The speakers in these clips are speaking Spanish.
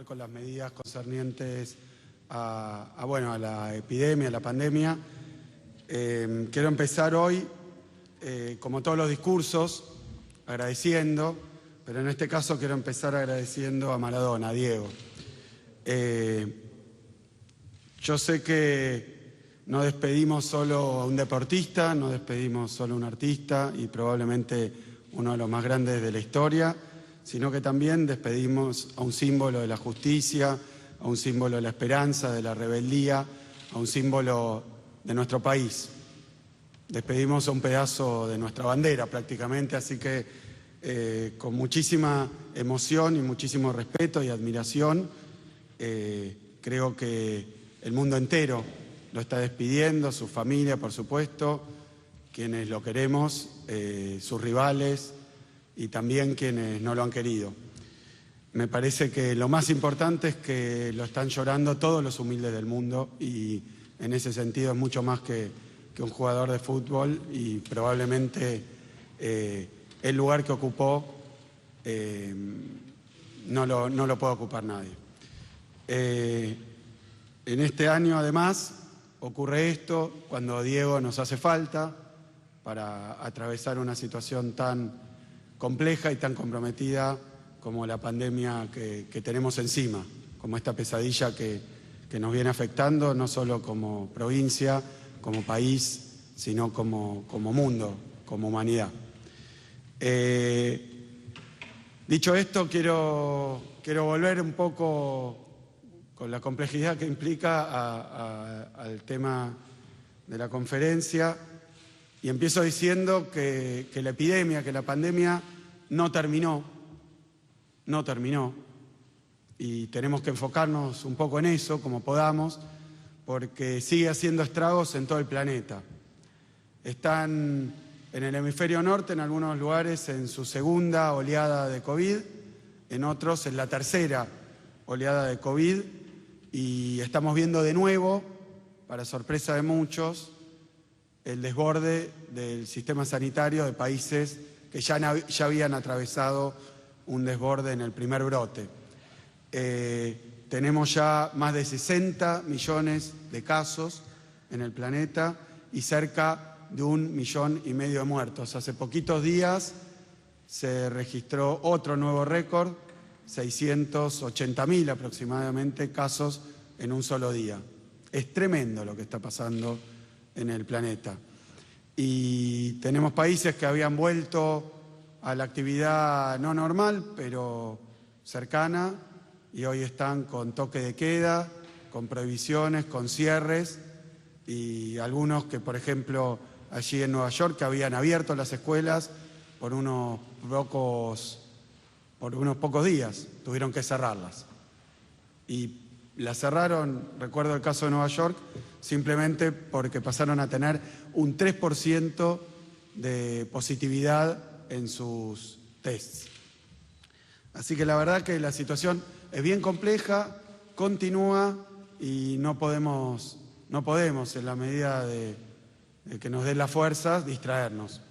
Con las medidas concernientes a la epidemia, a la pandemia. Quiero empezar hoy, como todos los discursos, agradeciendo, pero en este caso quiero empezar agradeciendo a Maradona, a Diego. Yo sé que no despedimos solo a un deportista, no despedimos solo a un artista y probablemente uno de los más grandes de la historia, sino que también despedimos a un símbolo de la justicia, a un símbolo de la esperanza, de la rebeldía, a un símbolo de nuestro país. Despedimos a un pedazo de nuestra bandera prácticamente, así que con muchísima emoción y muchísimo respeto y admiración, creo que el mundo entero lo está despidiendo, su familia, por supuesto, quienes lo queremos, sus rivales y también quienes no lo han querido. Me parece que lo más importante es que lo están llorando todos los humildes del mundo y en ese sentido es mucho más que un jugador de fútbol y probablemente el lugar que ocupó no lo puede ocupar nadie. En este año, además, ocurre esto cuando Diego nos hace falta para atravesar una situación tan compleja y tan comprometida como la pandemia que tenemos encima, como esta pesadilla que nos viene afectando no solo como provincia, como país, sino como mundo, como humanidad. Dicho esto, quiero volver un poco con la complejidad que implica al tema de la conferencia y empiezo diciendo que la epidemia, que la pandemia no terminó y tenemos que enfocarnos un poco en eso como podamos porque sigue haciendo estragos en todo el planeta. Están en el hemisferio norte, en algunos lugares, en su segunda oleada de COVID, en otros en la tercera oleada de COVID y estamos viendo de nuevo, para sorpresa de muchos, el desborde del sistema sanitario de países que ya habían atravesado un desborde en el primer brote. Tenemos ya más de 60 millones de casos en el planeta y cerca de 1,5 millones de muertos. Hace poquitos días se registró otro nuevo récord, 680.000 aproximadamente casos en un solo día. Es tremendo lo que está pasando en el planeta. Y tenemos países que habían vuelto a la actividad no normal, pero cercana, y hoy están con toque de queda, con prohibiciones, con cierres, y algunos que, por ejemplo, allí en Nueva York, que habían abierto las escuelas por unos pocos días, tuvieron que cerrarlas. Y las cerraron, recuerdo el caso de Nueva York, simplemente porque pasaron a tener un 3% de positividad en sus tests. Así que la verdad que la situación es bien compleja, continúa y no podemos en la medida de que nos den las fuerzas, distraernos.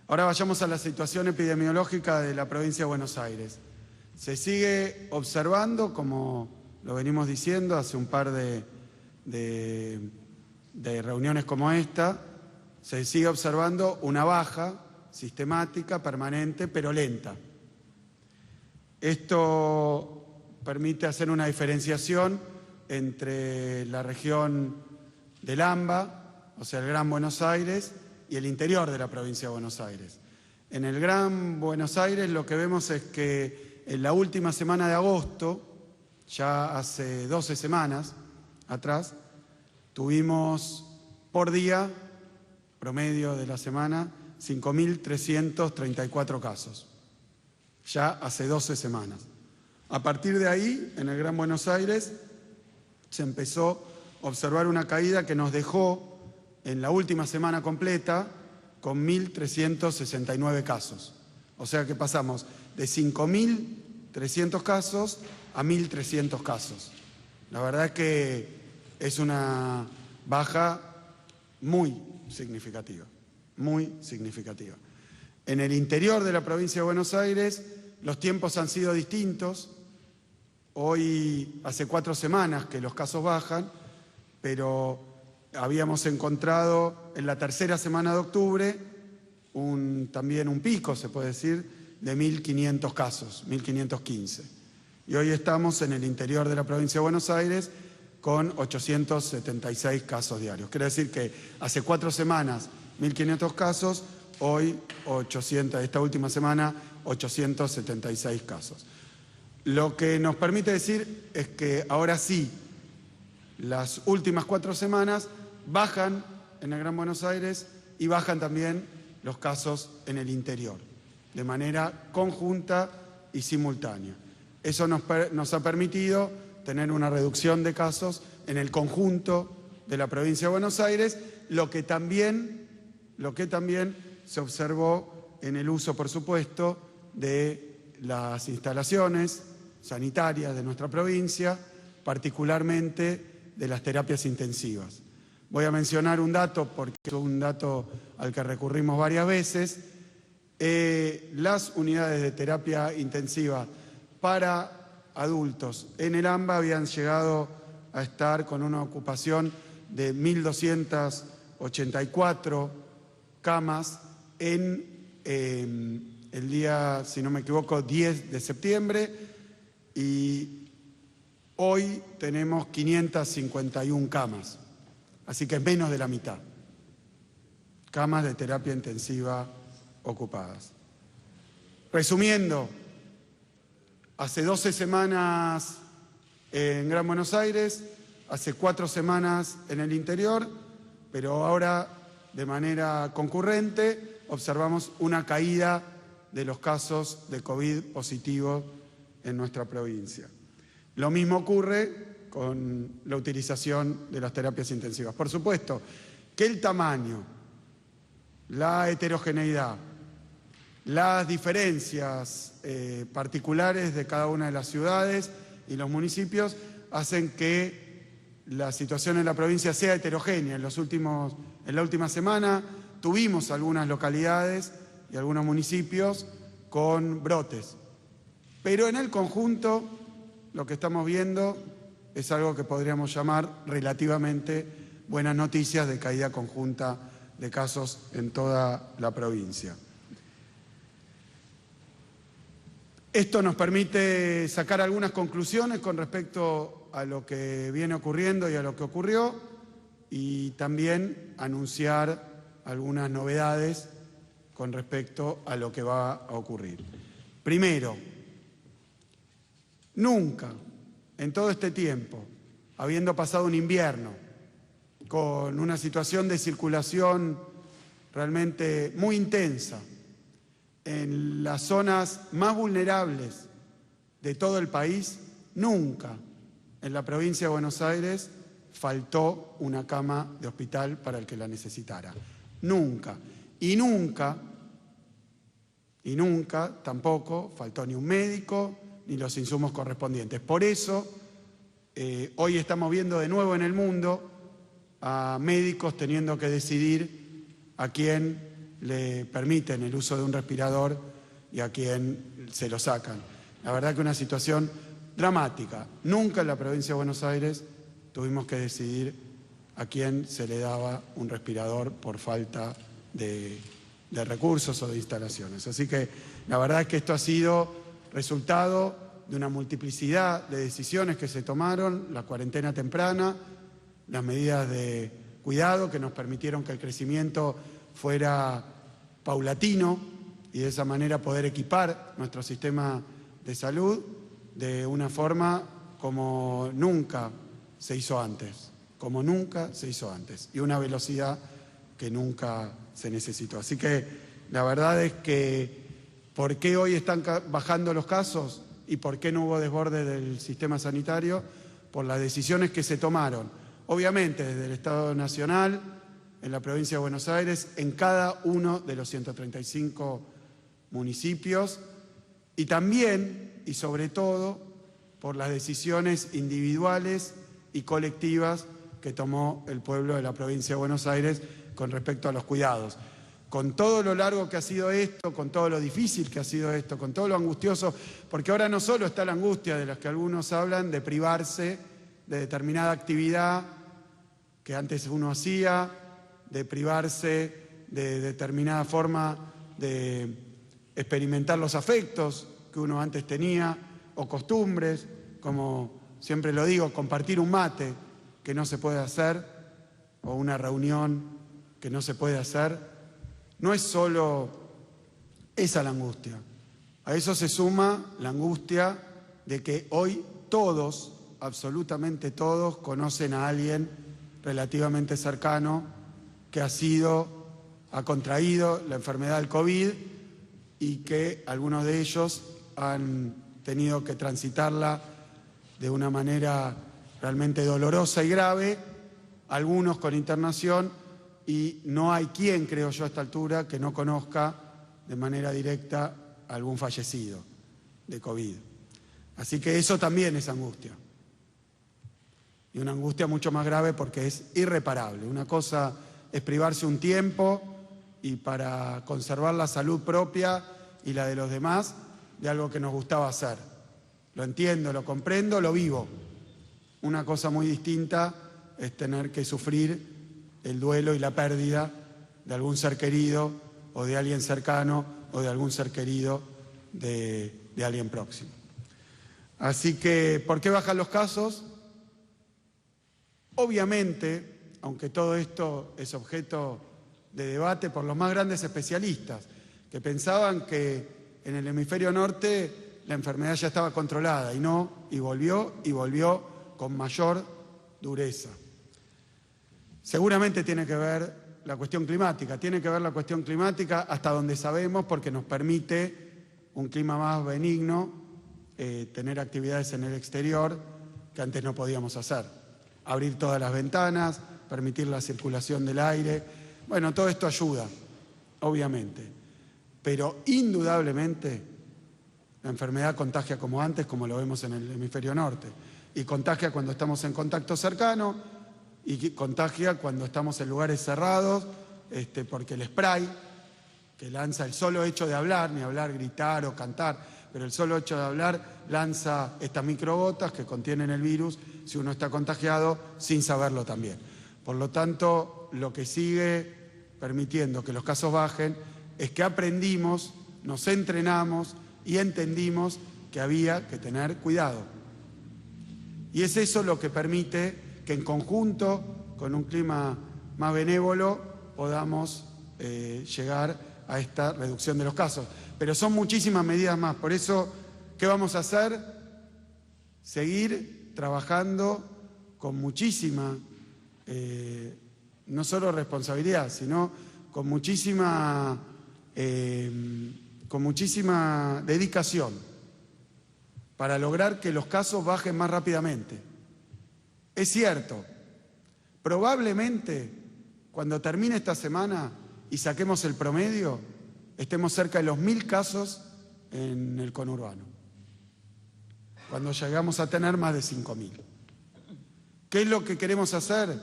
Ahora vayamos a la situación epidemiológica de la provincia de Buenos Aires. Se sigue observando, como lo venimos diciendo hace un par de reuniones como esta, se sigue observando una baja sistemática, permanente, pero lenta. Esto permite hacer una diferenciación entre la región del AMBA, o sea, el Gran Buenos Aires, y el interior de la provincia de Buenos Aires. En el Gran Buenos Aires lo que vemos es que en la última semana de agosto, ya hace 12 semanas atrás, tuvimos por día, promedio de la semana, 5.334 casos. Ya hace 12 semanas. A partir de ahí, en el Gran Buenos Aires, se empezó a observar una caída que nos dejó en la última semana completa con 1.369 casos. O sea que pasamos de 5.300 casos a 1.300 casos. La verdad es que es una baja muy significativa, muy significativa. En el interior de la provincia de Buenos Aires los tiempos han sido distintos. Hoy hace 4 semanas que los casos bajan, pero habíamos encontrado en la tercera semana de octubre también un pico, se puede decir, de 1.500 casos, 1.515. Y hoy estamos en el interior de la provincia de Buenos Aires con 876 casos diarios. Quiere decir que hace 4 semanas 1.500 casos, hoy 800, esta última semana 876 casos. Lo que nos permite decir es que ahora sí, las últimas 4 semanas bajan en el Gran Buenos Aires y bajan también los casos en el interior, de manera conjunta y simultánea. Eso nos ha permitido tener una reducción de casos en el conjunto de la provincia de Buenos Aires, lo que también se observó en el uso, por supuesto, de las instalaciones sanitarias de nuestra provincia, particularmente de las terapias intensivas. Voy a mencionar un dato, porque es un dato al que recurrimos varias veces. Las unidades de terapia intensiva para adultos en el AMBA habían llegado a estar con una ocupación de 1.284 camas en el día, si no me equivoco, 10 de septiembre, y hoy tenemos 551 camas, así que menos de la mitad, camas de terapia intensiva ocupadas. Resumiendo, hace 12 semanas en Gran Buenos Aires, hace 4 semanas en el interior, pero ahora de manera concurrente observamos una caída de los casos de COVID positivo en nuestra provincia. Lo mismo ocurre con la utilización de las terapias intensivas. Por supuesto que el tamaño, la heterogeneidad, las diferencias particulares de cada una de las ciudades y los municipios hacen que la situación en la provincia sea heterogénea. En la última semana tuvimos algunas localidades y algunos municipios con brotes, pero en el conjunto lo que estamos viendo es algo que podríamos llamar relativamente buenas noticias de caída conjunta de casos en toda la provincia. Esto nos permite sacar algunas conclusiones con respecto a lo que viene ocurriendo y a lo que ocurrió, y también anunciar algunas novedades con respecto a lo que va a ocurrir. Primero, nunca en todo este tiempo, habiendo pasado un invierno con una situación de circulación realmente muy intensa en las zonas más vulnerables de todo el país, nunca en la provincia de Buenos Aires faltó una cama de hospital para el que la necesitara. Nunca. Y nunca tampoco faltó ni un médico ni los insumos correspondientes. Por eso, hoy estamos viendo de nuevo en el mundo a médicos teniendo que decidir a quién le permiten el uso de un respirador y a quién se lo sacan. La verdad que una situación dramática. Nunca en la provincia de Buenos Aires tuvimos que decidir a quién se le daba un respirador por falta de recursos o de instalaciones. Así que la verdad es que esto ha sido resultado de una multiplicidad de decisiones que se tomaron, la cuarentena temprana, las medidas de cuidado que nos permitieron que el crecimiento fuera paulatino y de esa manera poder equipar nuestro sistema de salud de una forma como nunca se hizo antes, y una velocidad que nunca se necesitó. Así que la verdad es que ¿por qué hoy están bajando los casos y por qué no hubo desborde del sistema sanitario? Por las decisiones que se tomaron, obviamente desde el Estado Nacional, en la provincia de Buenos Aires, en cada uno de los 135 municipios, y también y sobre todo por las decisiones individuales y colectivas que tomó el pueblo de la provincia de Buenos Aires con respecto a los cuidados. con todo lo largo que ha sido esto, con todo lo difícil que ha sido esto, con todo lo angustioso, porque ahora no solo está la angustia de las que algunos hablan, de privarse de determinada actividad que antes uno hacía, de privarse de determinada forma de experimentar los afectos que uno antes tenía, o costumbres, como siempre lo digo, compartir un mate que no se puede hacer, o una reunión que no se puede hacer. No es solo esa la angustia. A eso se suma la angustia de que hoy todos, absolutamente todos, conocen a alguien relativamente cercano que ha contraído la enfermedad del COVID y que algunos de ellos han tenido que transitarla de una manera realmente dolorosa y grave, algunos con internación, y no hay quien, creo yo a esta altura, que no conozca de manera directa a algún fallecido de COVID. Así que eso también es angustia. Y una angustia mucho más grave porque es irreparable. Una cosa es privarse un tiempo y para conservar la salud propia y la de los demás de algo que nos gustaba hacer. Lo entiendo, lo comprendo, lo vivo. Una cosa muy distinta es tener que sufrir el duelo y la pérdida de algún ser querido o de alguien cercano o de algún ser querido de alguien próximo. Así que, ¿por qué bajan los casos? Obviamente, aunque todo esto es objeto de debate por los más grandes especialistas, que pensaban que en el hemisferio norte la enfermedad ya estaba controlada, y no, y volvió con mayor dureza. Seguramente tiene que ver la cuestión climática, hasta donde sabemos, porque nos permite un clima más benigno, tener actividades en el exterior que antes no podíamos hacer. Abrir todas las ventanas, permitir la circulación del aire. Bueno, todo esto ayuda, obviamente. Pero indudablemente la enfermedad contagia como antes, como lo vemos en el hemisferio norte. Y contagia cuando estamos en contacto cercano, y contagia cuando estamos en lugares cerrados, porque el spray que lanza, el solo hecho de hablar, ni hablar, gritar o cantar, pero el solo hecho de hablar lanza estas microgotas que contienen el virus si uno está contagiado sin saberlo también. Por lo tanto, lo que sigue permitiendo que los casos bajen es que aprendimos, nos entrenamos y entendimos que había que tener cuidado. Y es eso lo que permite que en conjunto, con un clima más benévolo, podamos llegar a esta reducción de los casos. Pero son muchísimas medidas más. Por eso, ¿qué vamos a hacer? Seguir trabajando con muchísima, no solo responsabilidad, sino con muchísima dedicación para lograr que los casos bajen más rápidamente. Es cierto, probablemente cuando termine esta semana y saquemos el promedio, estemos cerca de los 1000 casos en el conurbano, cuando llegamos a tener más de 5000. ¿Qué es lo que queremos hacer?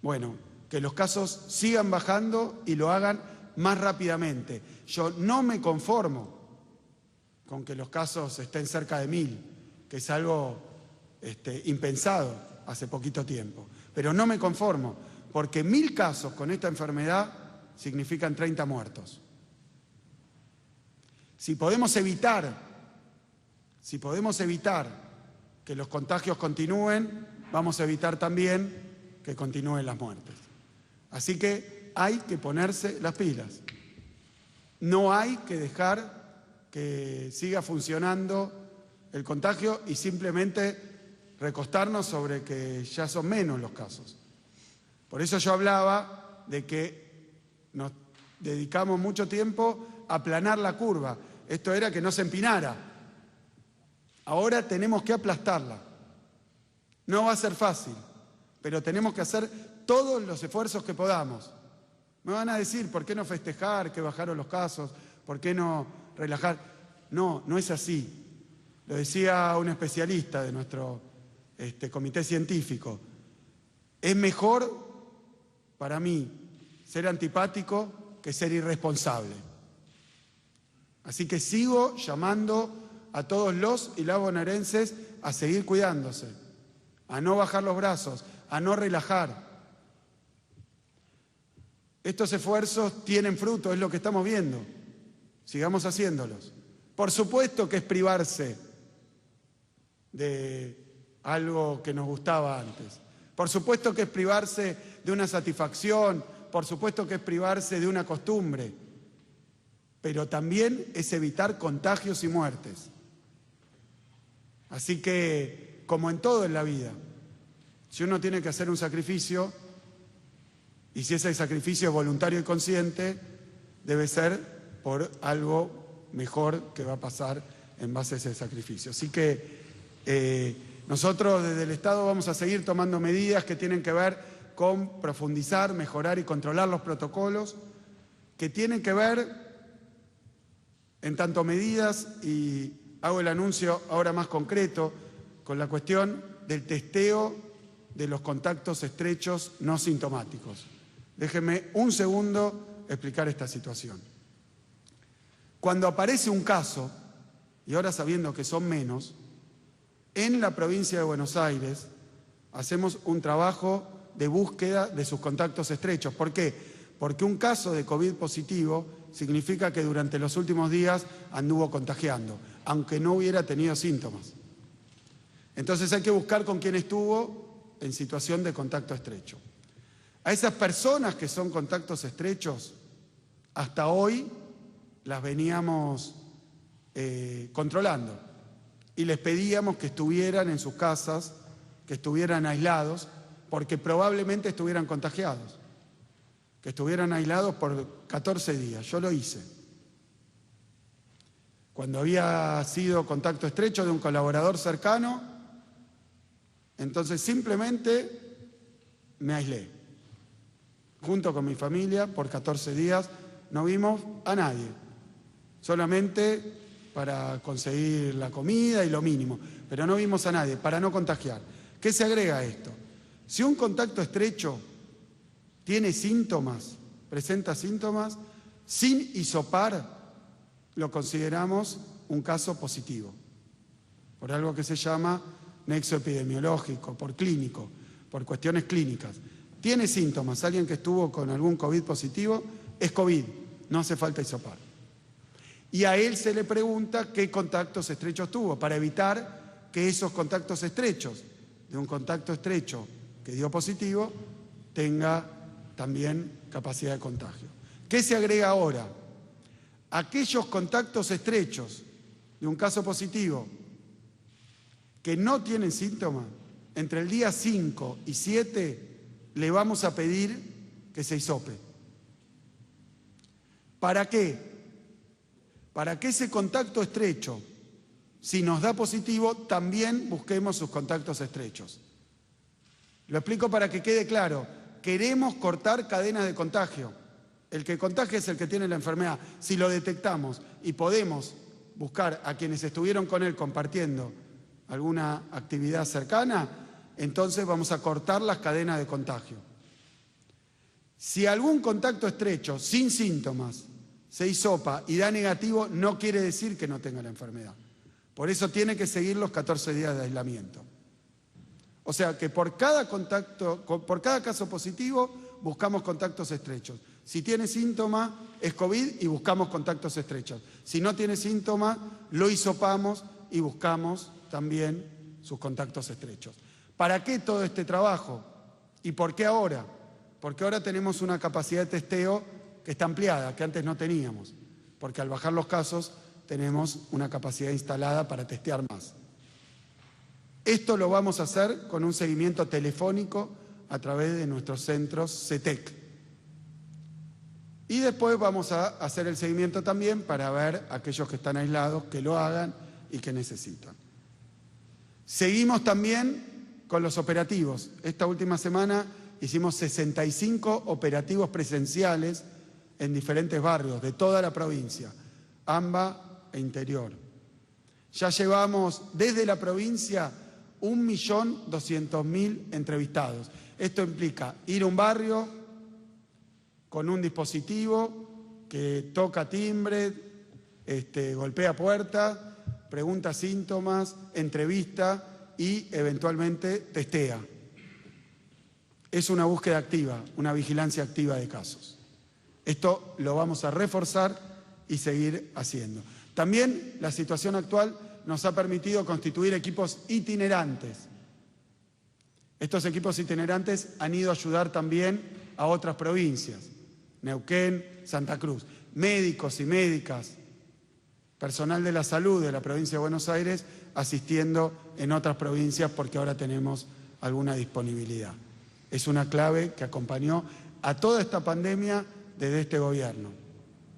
Bueno, que los casos sigan bajando y lo hagan más rápidamente. Yo no me conformo con que los casos estén cerca de 1000, que es algo impensado hace poquito tiempo. Pero no me conformo, porque 1000 casos con esta enfermedad significan 30 muertos. Si podemos evitar que los contagios continúen, vamos a evitar también que continúen las muertes. Así que hay que ponerse las pilas. No hay que dejar que siga funcionando el contagio y simplemente recostarnos sobre que ya son menos los casos. Por eso yo hablaba de que nos dedicamos mucho tiempo a aplanar la curva. Esto era que no se empinara. Ahora tenemos que aplastarla. No va a ser fácil, pero tenemos que hacer todos los esfuerzos que podamos. Me van a decir, ¿por qué no festejar que bajaron los casos? ¿Por qué no relajar? No, no es así. Lo decía un especialista de nuestro comité científico. Es mejor para mí ser antipático que ser irresponsable. Así que sigo llamando a todos los y las bonaerenses a seguir cuidándose, a no bajar los brazos, a no relajar. Estos esfuerzos tienen fruto, es lo que estamos viendo. Sigamos haciéndolos. Por supuesto que es privarse de algo que nos gustaba antes. Por supuesto que es privarse de una satisfacción, por supuesto que es privarse de una costumbre, pero también es evitar contagios y muertes. Así que, como en todo en la vida, si uno tiene que hacer un sacrificio, y si ese sacrificio es voluntario y consciente, debe ser por algo mejor que va a pasar en base a ese sacrificio. Así que nosotros desde el Estado vamos a seguir tomando medidas que tienen que ver con profundizar, mejorar y controlar los protocolos, que tienen que ver en tanto medidas, y hago el anuncio ahora más concreto, con la cuestión del testeo de los contactos estrechos no sintomáticos. Déjenme un segundo explicar esta situación. Cuando aparece un caso, y ahora sabiendo que son menos, en la provincia de Buenos Aires hacemos un trabajo de búsqueda de sus contactos estrechos. ¿Por qué? Porque un caso de COVID positivo significa que durante los últimos días anduvo contagiando, aunque no hubiera tenido síntomas. Entonces hay que buscar con quién estuvo en situación de contacto estrecho. A esas personas que son contactos estrechos, hasta hoy las veníamos controlando y les pedíamos que estuvieran en sus casas, que estuvieran aislados, porque probablemente estuvieran contagiados, que estuvieran aislados por 14 días. Yo lo hice. Cuando había sido contacto estrecho de un colaborador cercano, entonces simplemente me aislé. Junto con mi familia, por 14 días, no vimos a nadie, solamente para conseguir la comida y lo mínimo, pero no vimos a nadie, para no contagiar. ¿Qué se agrega a esto? Si un contacto estrecho tiene síntomas, presenta síntomas, sin hisopar, lo consideramos un caso positivo, por algo que se llama nexo epidemiológico, por clínico, por cuestiones clínicas. Tiene síntomas, alguien que estuvo con algún COVID positivo, es COVID, no hace falta hisopar. Y a él se le pregunta qué contactos estrechos tuvo, para evitar que esos contactos estrechos, de un contacto estrecho que dio positivo, tenga también capacidad de contagio. ¿Qué se agrega ahora? Aquellos contactos estrechos de un caso positivo que no tienen síntomas, entre el día 5 y 7 le vamos a pedir que se hisope. ¿Para qué? Para que ese contacto estrecho, si nos da positivo, también busquemos sus contactos estrechos. Lo explico para que quede claro. Queremos cortar cadenas de contagio. El que contagia es el que tiene la enfermedad. Si lo detectamos y podemos buscar a quienes estuvieron con él compartiendo alguna actividad cercana, entonces vamos a cortar las cadenas de contagio. Si algún contacto estrecho, sin síntomas, se hisopa y da negativo, no quiere decir que no tenga la enfermedad. Por eso tiene que seguir los 14 días de aislamiento. O sea que por cada caso positivo buscamos contactos estrechos. Si tiene síntomas, es COVID y buscamos contactos estrechos. Si no tiene síntomas, lo hisopamos y buscamos también sus contactos estrechos. ¿Para qué todo este trabajo? ¿Y por qué ahora? Porque ahora tenemos una capacidad de testeo que está ampliada, que antes no teníamos. Porque al bajar los casos tenemos una capacidad instalada para testear más. Esto lo vamos a hacer con un seguimiento telefónico a través de nuestros centros CETEC. Y después vamos a hacer el seguimiento también para ver a aquellos que están aislados, que lo hagan y que necesitan. Seguimos también con los operativos. Esta última semana hicimos 65 operativos presenciales en diferentes barrios de toda la provincia, AMBA e interior. Ya llevamos desde la provincia 1.200.000 entrevistados. Esto implica ir a un barrio con un dispositivo, que toca timbre, golpea puerta, pregunta síntomas, entrevista y eventualmente testea. Es una búsqueda activa, una vigilancia activa de casos. Esto lo vamos a reforzar y seguir haciendo. También la situación actual nos ha permitido constituir equipos itinerantes. Estos equipos itinerantes han ido a ayudar también a otras provincias, Neuquén, Santa Cruz, médicos y médicas, personal de la salud de la provincia de Buenos Aires asistiendo en otras provincias porque ahora tenemos alguna disponibilidad. Es una clave que acompañó a toda esta pandemia desde este gobierno.